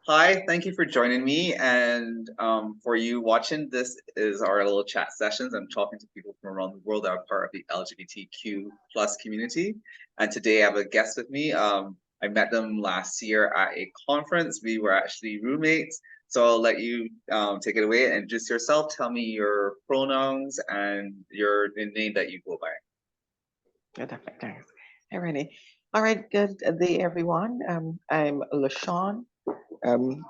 Hi, thank you for joining me. And for you watching, this is our little chat sessions. I'm talking to people from around the world that are part of the LGBTQ plus community. And today I have a guest with me. I met them last year at a conference. We were actually roommates. So I'll let you take it away and just yourself. Tell me your pronouns and the name that you go by. Yeah, definitely. Thanks. Hey, Renee. All right, good day, everyone. I'm LaShawn.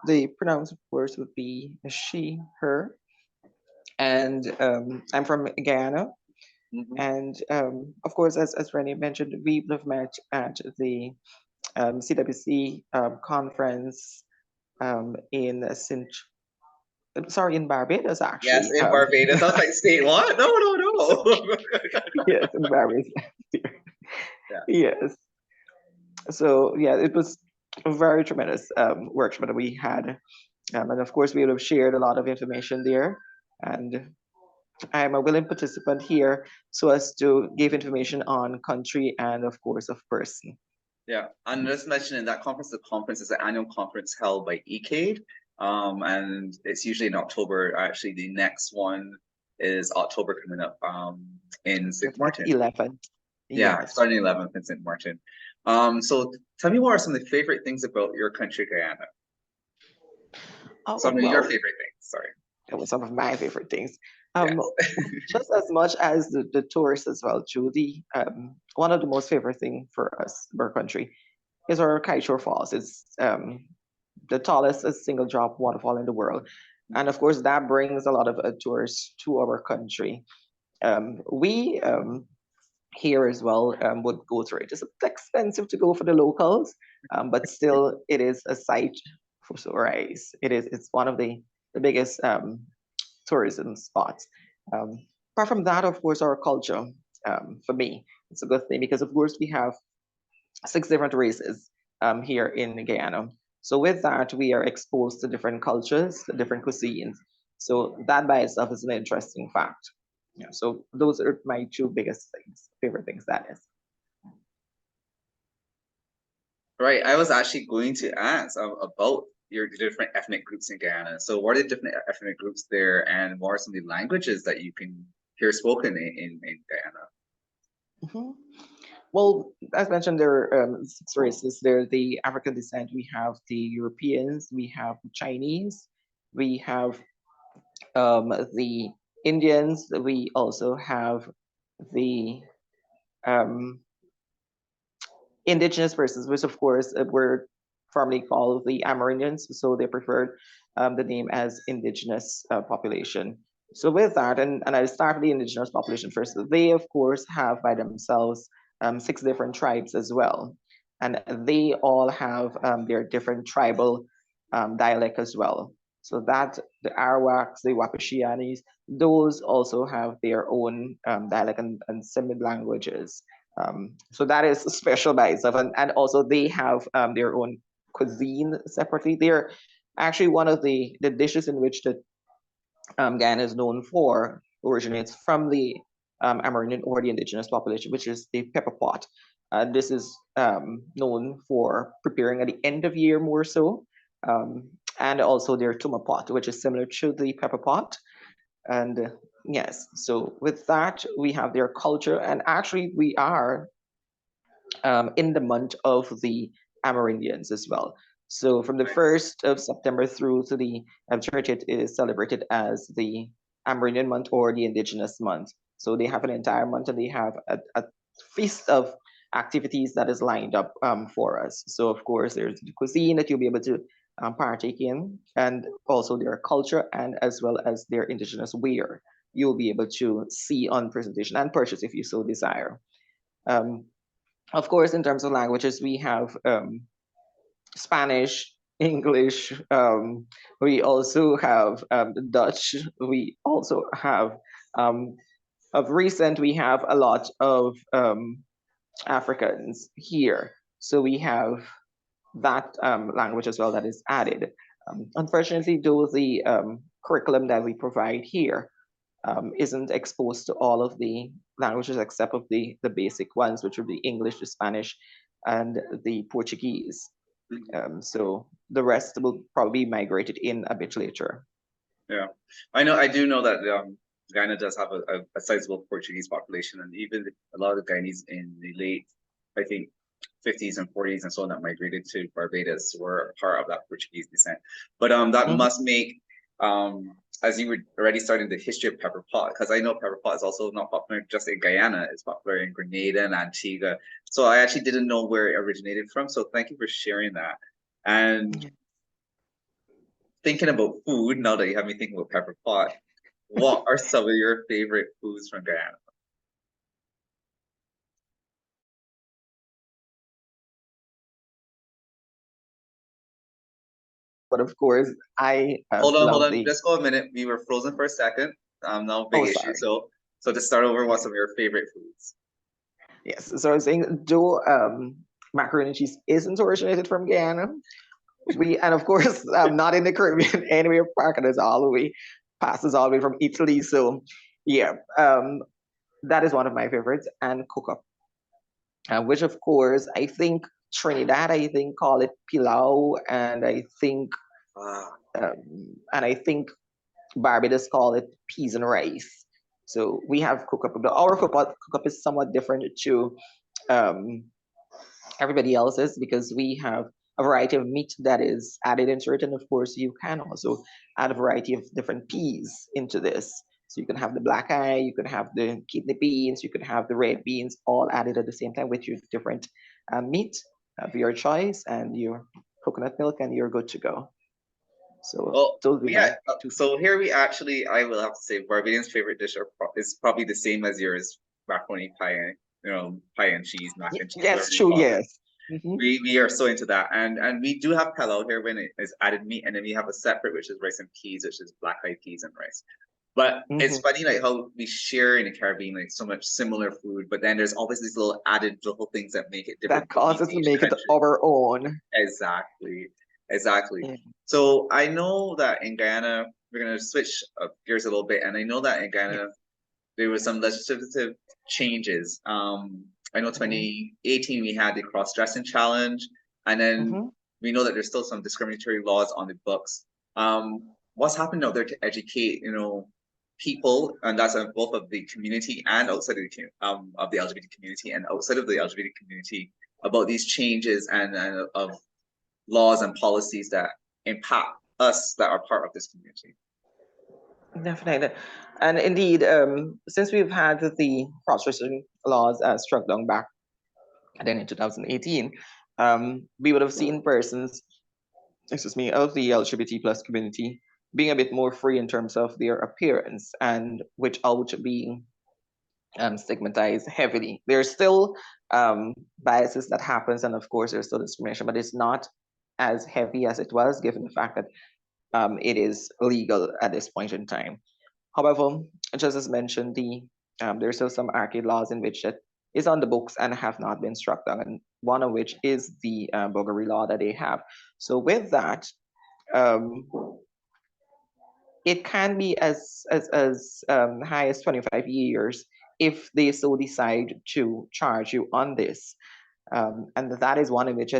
The pronouns, of course, would be she, her, and I'm from Guyana. Mhm. And of course, as Renee mentioned, we have met at the CWC conference in in Barbados, Yes, actually. in Barbados. I was like, state what? No, no, no. Yes, in Barbados. Yeah. Yes. So yeah, it was a very tremendous workshop that we had. And of course, we would have shared a lot of information there. And I'm a willing participant here so as to give information on country and, of course, of person. Yeah, and just mentioning that conference, the conference is an annual conference held by ECADE, and it's usually in October. Actually, the next one is October coming up, in St. That's Martin. 11. Yeah, Yes. starting 11th in St. Martin. So tell me what are some of the favorite things about your country, Guyana? Oh, Some of your well, favorite things. Sorry. that was some of my favorite things. Um, Yes. just as much as the tourists as well, Judy, one of the most favorite thing for us, our country, is our Kaishore Falls. It's the tallest single drop waterfall in the world. And of course, that brings a lot of tourists to our country. We here as well would go through it. It's a bit expensive to go for the locals, but still, it is a sight for sore eyes. It's one of the biggest tourism spots. Um, Apart from that, of course, our culture, for me, it's a good thing because, of course, we have six different races here in Guyana. So with that, we are exposed to different cultures, different cuisines. So that by itself is an interesting fact. Yeah, so those are my two biggest things, favorite things. That is. Right. I was actually going to ask about your different ethnic groups in Guyana. So, what are the different ethnic groups there, and what are some of the languages that you can hear spoken in Guyana? Mhm. Well, as mentioned, there are six races. There, the African descent. We have the Europeans. We have the Chinese. We have the Indians. We also have the um, indigenous persons, which of course were formerly called the Amerindians, so they preferred the name as indigenous population. So with that, and I'll start with the indigenous population first. They of course have by themselves six different tribes as well, and they all have their different tribal dialect as well. So that the Arawaks, the Wapushianis, those also have their own dialect and similar languages. So that is special by itself, and also they have their own cuisine separately. They're actually one of the dishes in which the Guyana is known for originates from the Amerindian or the indigenous population, which is the pepper pot. This is known for preparing at the end of year more so, and also their tuma pot, which is similar to the pepper pot. And yes, so with that we have their culture, and actually we are in the month of the Amerindians as well. So from the Nice. 1st of September through to the 30th is celebrated as the Amerindian month or the Indigenous month. So they have an entire month and they have a feast of activities that is lined up for us. So of course there's the cuisine that you'll be able to partake in, and also their culture and as well as their indigenous wear you'll be able to see on presentation and purchase if you so desire. Um, of course, in terms of languages, we have Spanish, English. We also have Dutch. We also have, um, of recent, we have a lot of Africans here. So we have that language as well that is added. Unfortunately, though, the curriculum that we provide here isn't exposed to all of the languages except of the basic ones, which would be English, the Spanish, and the Portuguese. So the rest will probably be migrated in a bit later. Yeah, I do know that Guyana does have a sizable Portuguese population, and even a lot of Guyanese in the late, I think, 50s and 40s and so on that migrated to Barbados were part of that Portuguese descent. But that Mhm. must make as you were already starting the history of pepper pot, because I know pepper pot is also not popular just in Guyana, it's popular in Grenada and Antigua. So I actually didn't know where it originated from. So thank you for sharing that. And thinking about food, now that you have me thinking about pepper pot, what are some of your favorite foods from Guyana? But of course, I Hold love on. the. Let's go a minute. We were frozen for a second. Now big Oh, issue. sorry. So to start over, what's some of your favorite foods? Yes. So I was saying, though macaroni and cheese isn't originated from Guyana, and of course, not in the Caribbean anywhere. Parking is all the way passes all the way from Italy. So yeah, that is one of my favorites, and cook up, which of course I think Trinidad, I think call it pilau, Ah, and I think Barbados call it peas and rice. So we have cook up. Our cook up is somewhat different to um, everybody else's because we have a variety of meat that is added into it, and of course you can also add a variety of different peas into this. So you can have the black eye, you can have the kidney beans, you can have the red beans, all added at the same time with your different meat of your choice and your coconut milk, and you're good to go. So well, those would be yeah. my two. So here we actually, I will have to say, Barbadians' favorite dish is probably the same as yours, macaroni pie, pie and cheese, mac and cheese, Yes, whatever you true. call it. Yes. Hmm. We are so into that, and we do have pilau here when it is added meat, and then we have a separate which is rice and peas, which is black eyed peas and rice. But it's Hmm. funny like how we share in the Caribbean like so much similar food, but then there's always these little added little things that make it different That between causes to each make it country. our own. Exactly, exactly. Yeah. So I know that in Guyana we're gonna switch gears a little bit, and I know that in Yeah. Guyana there was some legislative changes. I know Hmm. 2018 we had the cross-dressing challenge, and then Hmm. we know that there's still some discriminatory laws on the books. What's happening out there to educate, people, and that's both of the community and outside of the LGBT community and outside of the LGBT community about these changes and of laws and policies that impact us that are part of this community. Definitely. And indeed, since we've had the cross-dressing laws struck down back then in 2018, we would have seen persons, excuse me, of the LGBT plus community being a bit more free in terms of their appearance and without being stigmatized heavily. There's still biases that happens, and of course there's still discrimination, but it's not as heavy as it was, given the fact that it is legal at this point in time. However, just as mentioned, there's still some arcade laws in which it is on the books and have not been struck down, and one of which is the buggery law that they have. So with that, um, it can be as high as 25 years if they so decide to charge you on this. And that is one in which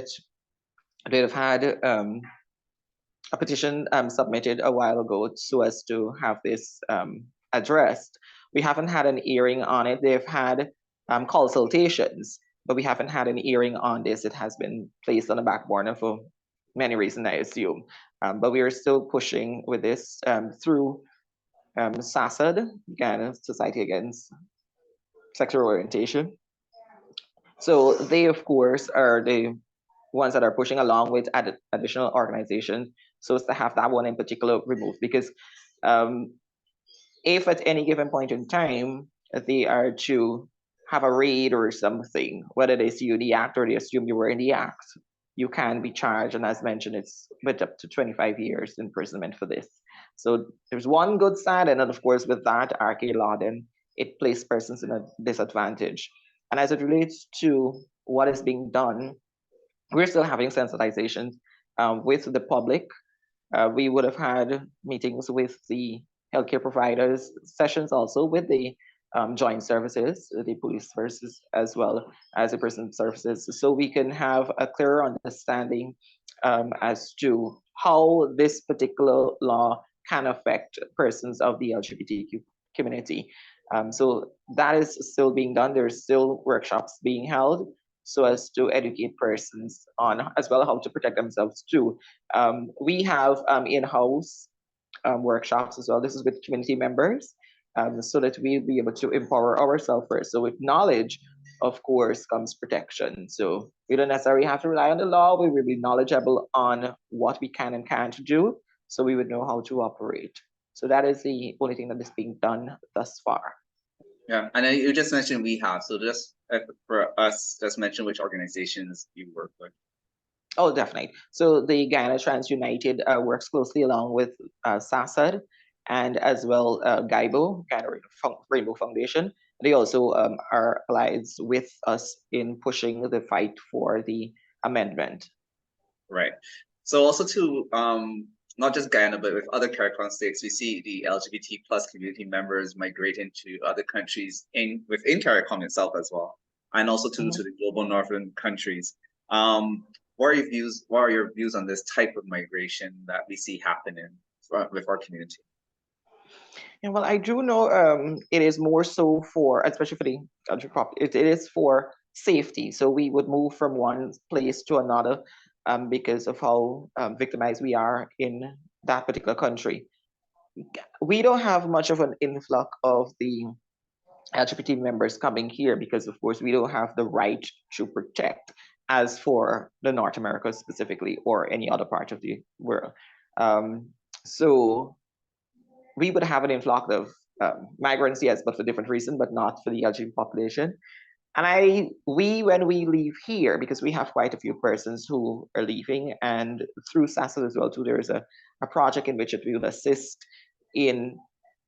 they'd have had a petition submitted a while ago so as to have this addressed. We haven't had an hearing on it. They've had consultations, but we haven't had an hearing on this. It has been placed on the back burner for many reasons, I assume. But we are still pushing with this through SASAD, Ghana Society Against Sexual Orientation. So they, of course, are the ones that are pushing along with additional organizations so as to have that one in particular removed. Because um, if at any given point in time they are to have a raid or something, whether they see you the act or they assume you were in the act, you can be charged. And as mentioned, it's with up to 25 years imprisonment for this. So there's one good side, and then of course with that arcade law, then it places persons in a disadvantage. And as it relates to what is being done, we're still having sensitizations with the public. We would have had meetings with the healthcare providers, sessions also with the joint services, the police services as well as the prison services, so we can have a clearer understanding as to how this particular law can affect persons of the LGBTQ community. So that is still being done. There's still workshops being held so as to educate persons on as well how to protect themselves too. We have in-house workshops as well. This is with community members, so that we'll be able to empower ourselves first. So with knowledge, of course, comes protection. So we don't necessarily have to rely on the law. We will be knowledgeable on what we can and can't do, so we would know how to operate. So that is the only thing that is being done thus far. Yeah, and then you just mentioned we have, so just for us, just mention which organizations you work with. Oh, definitely. So the Guyana Trans United works closely along with SASAD and as well GAIBO, Guyana Rainbow Foundation. They also are allied with us in pushing the fight for the amendment. Right. So also to not just Guyana, but with other CARICOM states, we see the LGBT plus community members migrate into other countries within CARICOM itself as well, and also to the global northern countries. What are your views on this type of migration that we see happening with our community? Yeah, well, I do know it is more so for, especially for the country crop, it is for safety. So we would move from one place to another because of how victimized we are in that particular country. We don't have much of an influx of the LGBT members coming here because, of course, we don't have the right to protect as for the North America specifically or any other part of the world. So we would have an influx of migrants, yes, but for different reasons, but not for the LGBT population. And when we leave here, because we have quite a few persons who are leaving, and through SASA as well too, there is a project in which it will assist in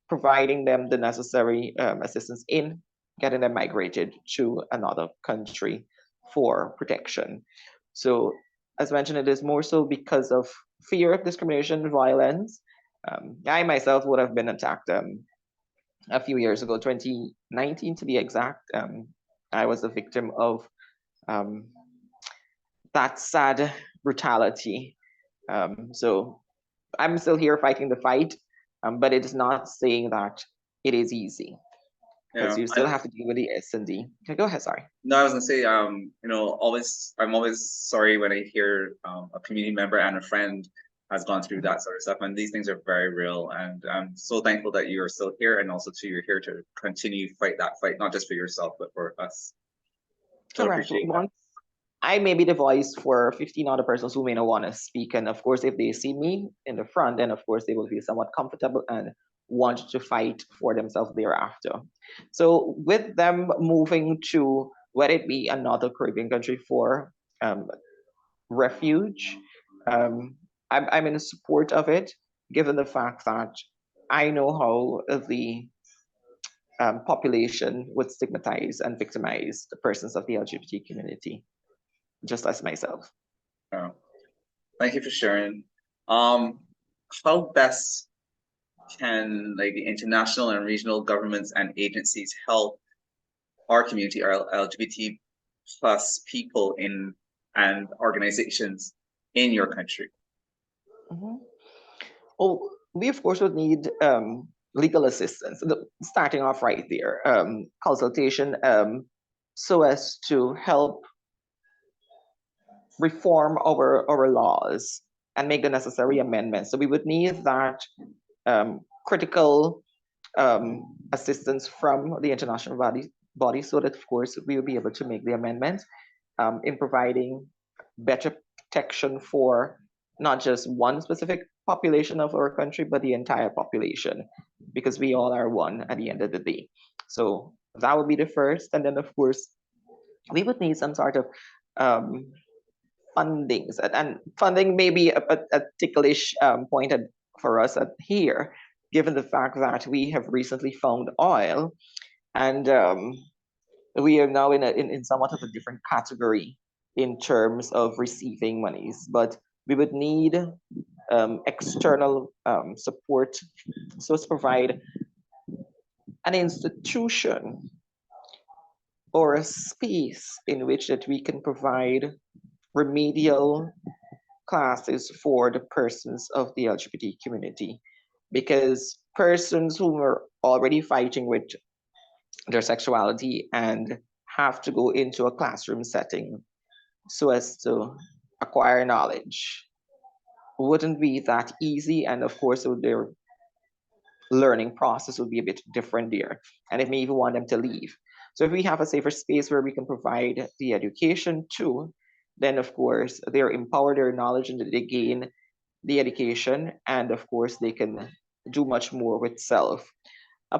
providing them the necessary assistance in getting them migrated to another country for protection. So, as mentioned, it is more so because of fear of discrimination, violence. I myself would have been attacked a few years ago, 2019 to be exact. I was a victim of that sad brutality. So I'm still here fighting the fight, but it is not saying that it is easy because you still have to deal with the S&D. Okay, go ahead, sorry. No, I was gonna say, I'm always sorry when I hear a community member and a friend has gone through that sort of stuff, and these things are very real. And I'm so thankful that you are still here, and also too, you're here to continue fight that fight, not just for yourself, but for us. So Correct. appreciate that. I may be the voice for 15 other persons who may not want to speak. And of course, if they see me in the front, then of course they will feel somewhat comfortable and want to fight for themselves thereafter. So with them moving to, whether it be another Caribbean country for refuge, I'm in support of it, given the fact that I know how the population would stigmatize and victimize the persons of the LGBT community, just as myself. Thank you for sharing. How best can the international and regional governments and agencies help our community, our LGBT plus people and organizations in your country? Oh, we of course would need legal assistance. Starting off right there, consultation, so as to help reform our laws and make the necessary amendments. So we would need that critical assistance from the international body, so that of course we will be able to make the amendments in providing better protection for not just one specific population of our country, but the entire population, because we all are one at the end of the day. So that would be the first. And then of course, we would need some sort of fundings, and funding may be a ticklish point for us here, given the fact that we have recently found oil, and we are now in somewhat of a different category in terms of receiving monies. But we would need external support, so to provide an institution or a space in which that we can provide remedial classes for the persons of the LGBT community, because persons who are already fighting with their sexuality and have to go into a classroom setting so as to acquire knowledge wouldn't be that easy, and of course their learning process would be a bit different there, and it may even want them to leave. So if we have a safer space where we can provide the education too, then of course they're empowered, their knowledge, and they gain the education, and of course they can do much more with self. Uh,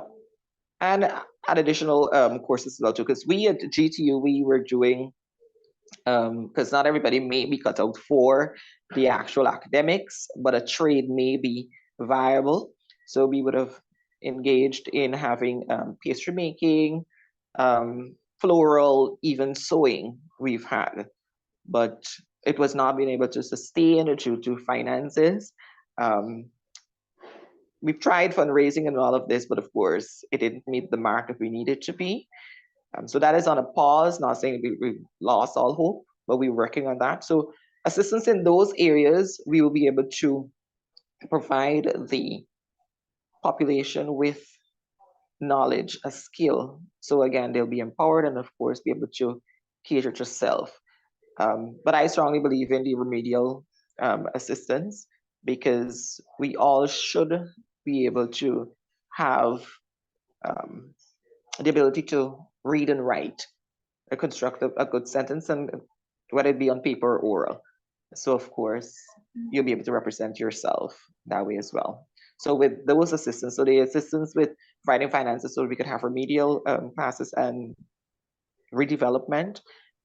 and add additional courses as well too, because we at GTU we were doing, because not everybody may be cut out for the actual academics, but a trade may be viable. So we would have engaged in having pastry making, floral, even sewing we've had, but it was not being able to sustain due to finances. Um, we've tried fundraising and all of this, but of course it didn't meet the mark that we needed to be. So that is on a pause, not saying we lost all hope, but we're working on that. So assistance in those areas, we will be able to provide the population with knowledge, a skill. So again, they'll be empowered and of course be able to cater to self. But I strongly believe in the remedial assistance, because we all should be able to have um, the ability to read and write a good sentence, and whether it be on paper or oral. So of course, you'll be able to represent yourself that way as well. So with those assistants, so the assistance with providing finances so we could have remedial classes and redevelopment,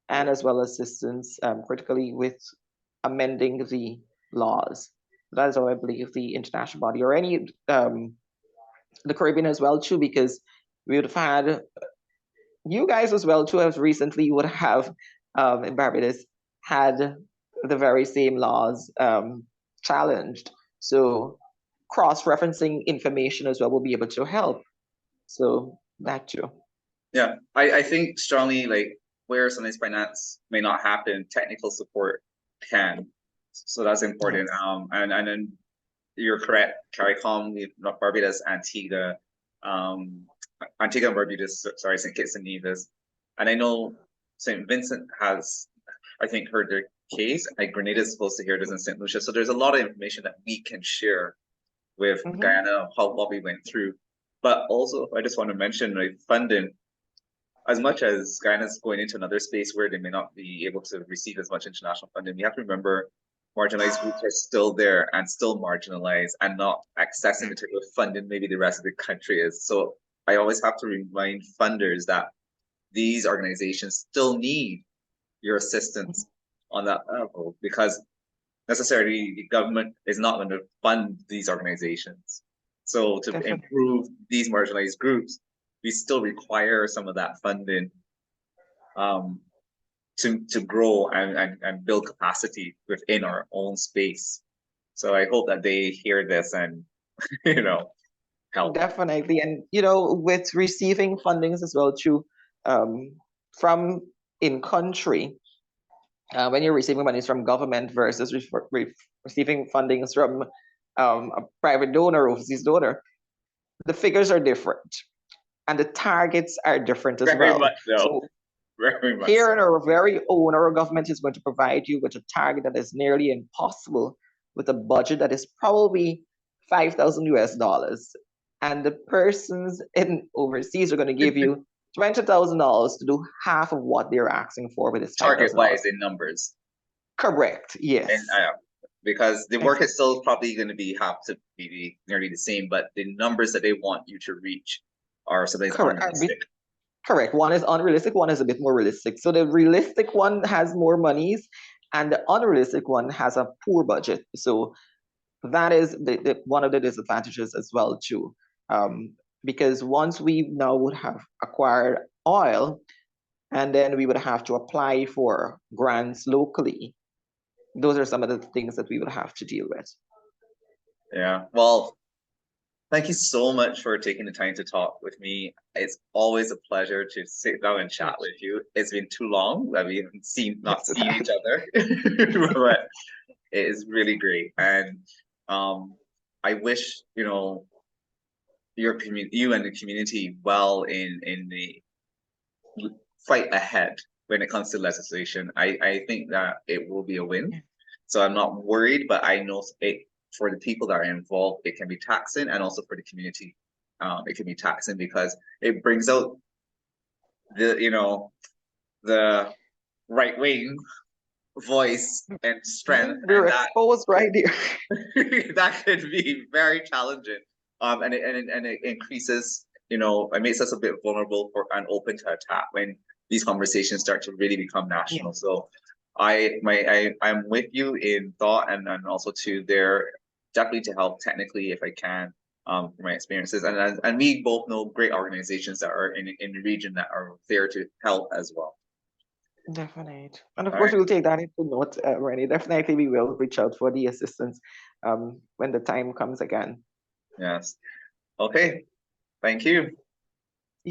and as well as assistance critically with amending the laws. That is how I believe the international body, or any the Caribbean as well too, because we would have had you guys as well too, as recently would have in Barbados had the very same laws challenged. So cross-referencing information as well will be able to help. So that too. Yeah, I think strongly, like, where sometimes finance may not happen, technical support can. So that's important. And then you're correct, CARICOM, not Barbados, um, Antigua and Barbuda, sorry, St. Kitts and Nevis. And I know St. Vincent has, I think, heard their case. Like Grenada is supposed to hear this in St. Lucia. So there's a lot of information that we can share with Guyana, what we went through. But also, I just want to mention, like, funding. As much as Guyana's going into another space where they may not be able to receive as much international funding, we have to remember marginalized groups are still there and still marginalized and not accessing the type of funding maybe the rest of the country is. So I always have to remind funders that these organizations still need your assistance on that level, because necessarily the government is not going to fund these organizations. So to improve these marginalized groups, we still require some of that funding to grow and build capacity within our own space. So I hope that they hear this and help. Definitely. And with receiving fundings as well too, from in country, when you're receiving monies from government versus receiving fundings from a private donor, overseas donor, the figures are different and the targets are different as Very well. Much so. So very much here so. in our very own, our government is going to provide you with a target that is nearly impossible, with a budget that is probably $5,000 US, and the persons in overseas are going to give you $20,000 to do half of what they're asking for with this target wise in numbers. Correct. Yes. And because the work is still probably going to have to be nearly the same, but the numbers that they want you to reach are sometimes unrealistic. Correct. One is unrealistic, one is a bit more realistic. So the realistic one has more monies and the unrealistic one has a poor budget. So that is one of the disadvantages as well too. Because once we now would have acquired oil, and then we would have to apply for grants locally, those are some of the things that we would have to deal with. Yeah. Well, Thank you so much for taking the time to talk with me. It's always a pleasure to sit down and chat with you. It's been too long that we haven't not Yes, it seen has. each other, but it is really great. And um, I wish, you and the community well in the fight ahead when it comes to legislation. I think that it will be a win. So I'm not worried, but I know for the people that are involved, it can be taxing, and also for the community, it can be taxing because it brings out the right wing voice and strength, We're and that exposed right there. that could be very challenging. And it increases, it makes us a bit vulnerable for and open to attack when these conversations start to really become Yeah, national. So I'm with you in thought, and also to there definitely to help technically if I can, from my experiences. And we both know great organizations that are in the region that are there to help as well. definitely. And of All course, right. we'll take that into note, Rennie. Definitely, we will reach out for the assistance when the time comes again. Yes. Okay. Thank you.